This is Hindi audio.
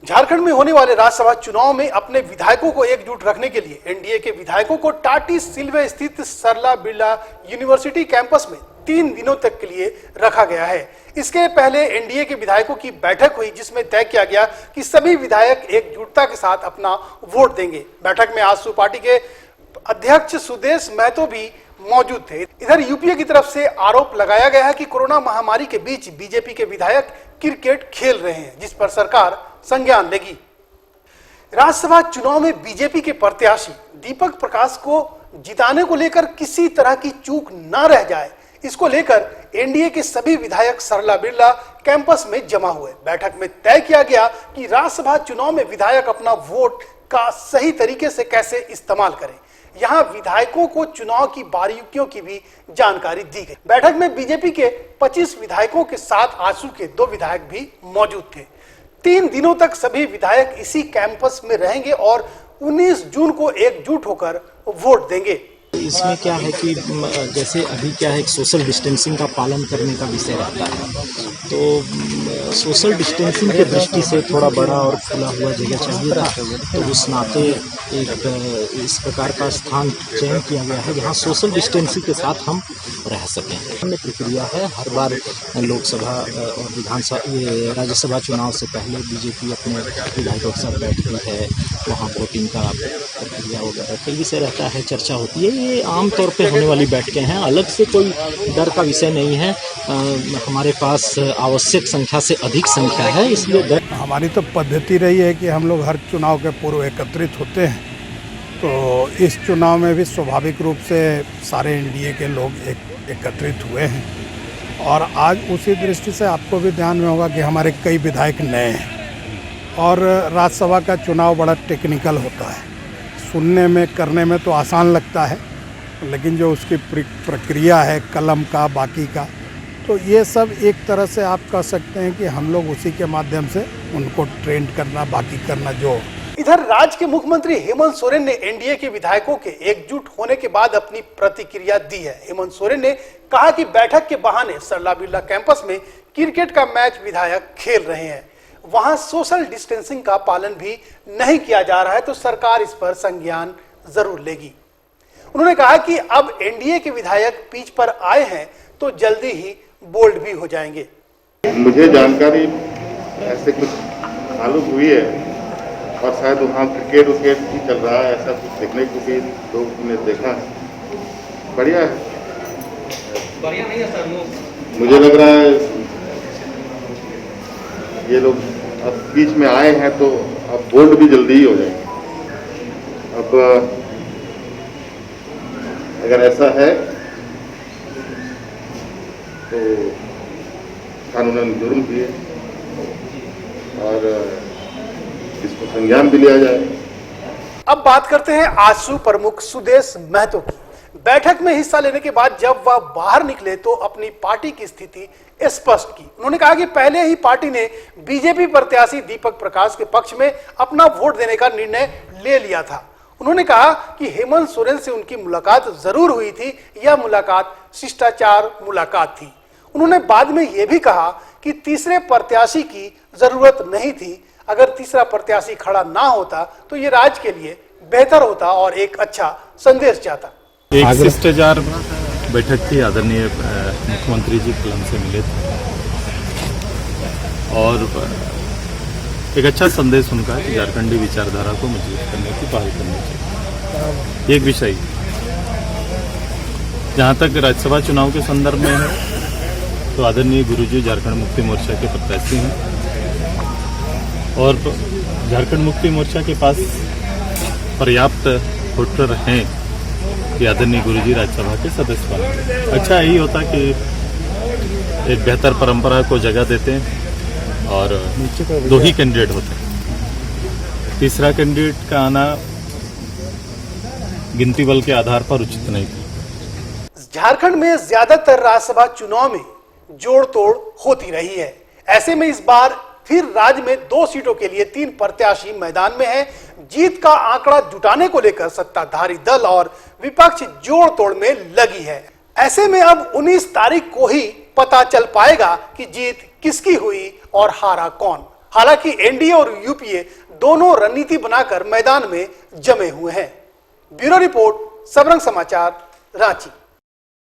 झारखंड में होने वाले राज्यसभा चुनाव में अपने विधायकों को एकजुट रखने के लिए एनडीए के विधायकों को टाटी सिल्वे स्थित सरला बिरला यूनिवर्सिटी कैंपस में 3 दिनों तक के लिए रखा गया है। इसके पहले एनडीए के विधायकों की बैठक हुई जिसमें तय किया गया कि सभी विधायक एकजुटता के साथ अपना वोट देंगे। बैठक में आजसू पार्टी के अध्यक्ष सुदेश महतो भी मौजूद थे। इधर यूपीए की तरफ से आरोप लगाया गया है कि कोरोना महामारी के बीच बीजेपी के विधायक क्रिकेट खेल रहे हैं, जिस पर सरकार संज्ञान लेगी। राज्यसभा चुनाव में बीजेपी के प्रत्याशी दीपक प्रकाश को जिताने को लेकर किसी तरह की चूक न रह जाए, इसको लेकर एनडीए के सभी विधायक सरला बिरला कैंपस में जमा हुए। बैठक में तय किया गया कि राज्यसभा चुनाव में विधायक अपना वोट का सही तरीके से कैसे इस्तेमाल करें। यहां विधायकों को चुनाव की बारीकियों की भी जानकारी दी गई। बैठक में बीजेपी के 25 विधायकों के साथ आजसू के 2 विधायक भी मौजूद थे। 3 दिनों तक सभी विधायक इसी कैंपस में रहेंगे और 19 जून को एकजुट होकर वोट देंगे। इसमें क्या है कि जैसे अभी क्या है, एक सोशल डिस्टेंसिंग का पालन करने का विषय रहता है, तो सोशल डिस्टेंसिंग की दृष्टि से थोड़ा बड़ा और खुला हुआ जगह चाहिए था, तो उस नाते एक इस प्रकार का स्थान चयन किया गया है जहां सोशल डिस्टेंसिंग के साथ हम रह सकें। अन्य प्रक्रिया है, हर बार लोकसभा और विधानसभा ये राज्यसभा चुनाव से पहले बीजेपी अपने विधायकों के साथ बैठती है, वहाँ वोटिंग का प्रक्रिया वगैरह कई विषय रहता है, चर्चा होती है। ये आमतौर पे होने वाली बैठकें हैं, अलग से कोई डर का विषय नहीं है। हमारे पास आवश्यक संख्या से अधिक संख्या है, इसलिए हमारी तो पद्धति रही है कि हम लोग हर चुनाव के पूर्व एकत्रित होते हैं, तो इस चुनाव में भी स्वाभाविक रूप से सारे एनडीए के लोग एकत्रित हुए हैं। और आज उसी दृष्टि से आपको भी ध्यान में होगा कि हमारे कई विधायक नए हैं और राज्यसभा का चुनाव बड़ा टेक्निकल होता है, सुनने में करने में तो आसान लगता है, लेकिन जो उसकी प्रक्रिया है कलम का बाकी का, तो ये सब एक तरह से आप कह सकते हैं कि हम लोग उसी के माध्यम से उनको ट्रेन करना बाकी करना जो। इधर राज्य के मुख्यमंत्री हेमंत सोरेन ने एनडीए के विधायकों के एकजुट होने के बाद अपनी प्रतिक्रिया दी है। हेमंत सोरेन ने कहा कि बैठक के बहाने सरला बिरला कैंपस में क्रिकेट का मैच विधायक खेल रहे हैं, वहां सोशल डिस्टेंसिंग का पालन भी नहीं किया जा रहा है, तो सरकार इस पर संज्ञान जरूर लेगी। उन्होंने कहा कि अब एनडीए के विधायक पिच पर आए हैं तो जल्दी ही बोल्ड भी हो जाएंगे। मुझे जानकारी ऐसे कुछ मालूम हुई है और शायद वहाँ क्रिकेट विकेट भी चल रहा है, ऐसा कुछ देखने को भी लोग ने देखा है। बढ़िया है, बढ़िया नहीं है सर, मुझे लग रहा है ये लोग अब बीच में आए हैं तो अब बोल्ड भी जल्दी ही हो जाएंगे। अब अगर ऐसा है तो कानूनन जुर्म भी है और इसको संज्ञान भी लिया जाए। अब बात करते हैं आजसू प्रमुख सुदेश महतो की। बैठक में हिस्सा लेने के बाद जब वह बाहर निकले तो अपनी पार्टी की स्थिति स्पष्ट की। उन्होंने कहा कि पहले ही पार्टी ने बीजेपी प्रत्याशी दीपक प्रकाश के पक्ष में अपना वोट देने का निर्णय ले लिया था। उन्होंने कहा कि हेमंत सोरेन से उनकी मुलाकात जरूर हुई थी, यह मुलाकात शिष्टाचार मुलाकात थी। उन्होंने बाद में यह भी कहा कि तीसरे प्रत्याशी की जरूरत नहीं थी, अगर तीसरा प्रत्याशी खड़ा ना होता तो ये राज्य के लिए बेहतर होता और एक अच्छा संदेश जाता। एक शिष्टाचार बैठक थी, आदरणीय मुख्यमंत्री जी कल से मिले थे और एक अच्छा संदेश उनका है कि झारखंडी विचारधारा को मजबूत करने की पहल करनी चाहिए। एक विषय जहाँ तक राज्यसभा चुनाव के संदर्भ में है तो आदरणीय गुरुजी झारखंड मुक्ति मोर्चा के प्रत्याशी हैं और झारखंड मुक्ति मोर्चा के पास पर्याप्त वोटर हैं कि आदरणीय गुरुजी राज्यसभा के सदस्य बने। अच्छा यही होता कि एक बेहतर परंपरा को जगह देते हैं और 2 ही कैंडिडेट होते हैं, तीसरा कैंडिडेट का आना गिनती बल के आधार पर उचित नहीं था। झारखंड में ज्यादातर राज्यसभा चुनाव में जोड़ तोड़ होती रही है। ऐसे में इस बार फिर राज्य में 2 सीटों के लिए 3 प्रत्याशी मैदान में हैं। जीत का आंकड़ा जुटाने को लेकर सत्ताधारी दल और विपक्ष जोड़ तोड़ में लगी है। ऐसे में अब 19 तारीख को ही पता चल पाएगा कि जीत किसकी हुई और हारा कौन। हालांकि एनडीए और यूपीए दोनों रणनीति बनाकर मैदान में जमे हुए हैं। ब्यूरो रिपोर्ट, सबरंग समाचार, रांची।